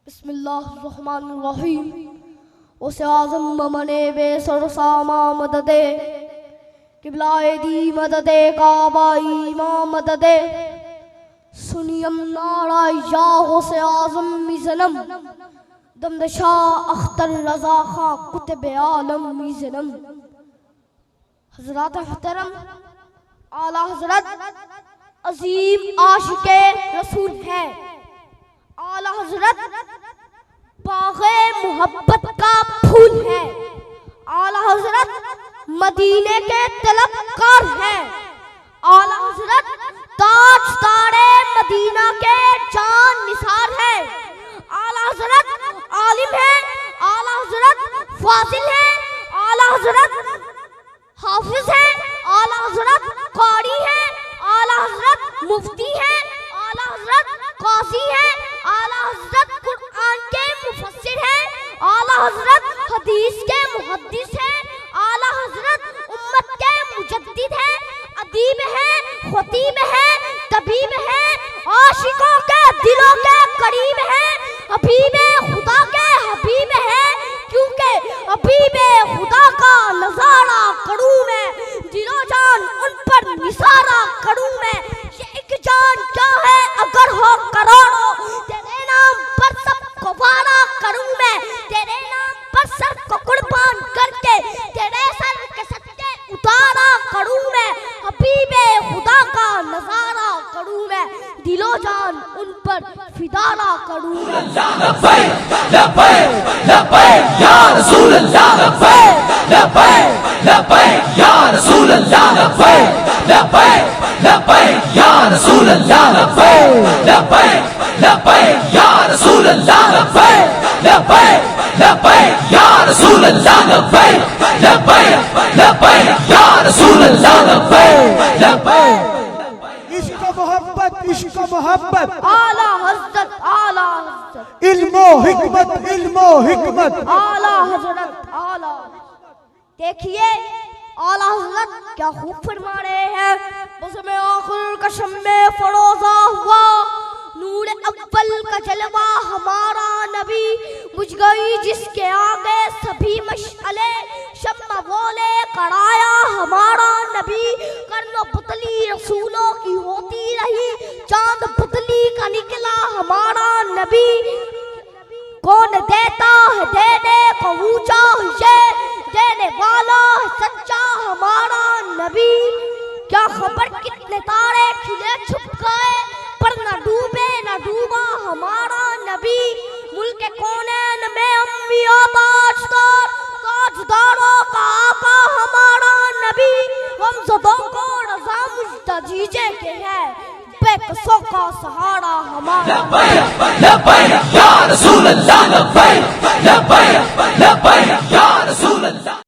بسم اللہ الرحمن الرحیم اسے اعظم ممنے بے سرسامہ مددے قبلہ دی مددے کعبائی ماں مددے سنیم نعرہ یا اسے اعظم میزنم دمدشاہ اختر رضا خاں کتب عالم میزنم۔ حضرات محترم، اعلیٰ حضرت عظیم عاشق رسول ہے۔ اعلیٰ حضرت باغ محبت کا پھول ہے۔ اعلیٰ حضرت مدینے کے طلبکار ہیں۔ اعلیٰ حضرت تاجدار مدینہ کے جان نثار ہیں۔ اعلیٰ حضرت عالم ہیں۔ اعلیٰ حضرت فاضل ہیں۔ اعلیٰ حضرت حافظ ہیں۔ اعلیٰ حضرت قاری ہیں۔ اعلیٰ حضرت مفتی ہیں۔ اعلیٰ حضرت قاضی ہیں۔ اعلیٰ حضرت قرآن کے مفسر ہیں۔ اعلیٰ حضرت حدیث کے محدث ہیں۔ اعلیٰ حضرت امت کے مجدد ہیں۔ ادیب ہیں، خطیب ہیں، طبیب ہیں، عاشقوں کے دلوں کے قریب ہیں، حبیب خدا کے حبیب ہیں، کیونکہ حبیب خدا کا نظارہ کروں میں، دل و جان ان پر نثارہ کروں میں۔ یہ ایک جان کیا ہے اگر ہو کروڑوں، تیرے نام پر سب کو وارا کروں میں، تیرے نام پر سر کو قربان کر کے تیرے سر کے صدقے اتارا کروں میں، حبیب خدا کا نظارہ کروں میں، دل و جان ان پر فدارہ کروں میں۔ لبیک لبیک لبیک یا رسول اللہ، لبیک لبیک لبیک یا رسول اللہ، لبیک لبیک لبیک یا رسول اللہ، لبیک لبیک لبیک یا رسول اللہ، لبیک لبیک لبیک یا رسول اللہ، لبیک لبیک لبیک یا رسول اللہ، لبیک لبیک۔ عشق محبت، عشق محبت، اعلیٰ حضرت، اعلیٰ حضرت، علم و حکمت، علم و حکمت، اعلیٰ حضرت، اعلیٰ۔ دیکھیے اعلیٰ حضرت کیا خوب فرما رہے ہیں۔ بزم آخر کا شمع فروزہ ہوا، نور اول کا جلوہ ہمارا نبی، بجھ گئی جس کے آگے سبھی مشعلے، شمع وہ لے کر آیا ہمارا نبی، کرن و پتلی رسولوں کی ہوتی رہی، چاند پتلی کا نکلا ہمارا نبی۔ کون دیتا ہے دینے کو اونچا یہ، دینے والا ہے سچا ہمارا نبی۔ کیا خبر کتنے تارے کھلے چھپ گئے، پر نہ ڈوبے نہ ڈوبا ہمارا نبی۔ ملک کونین میں انبیاء تاجدار، تاجداروں کا آقا ہمارا نبی، ہم زدوں کو رضا مجدہ دیجے کے ہے، بے کسوں کا سہارا ہمارا۔ لبیک لبیک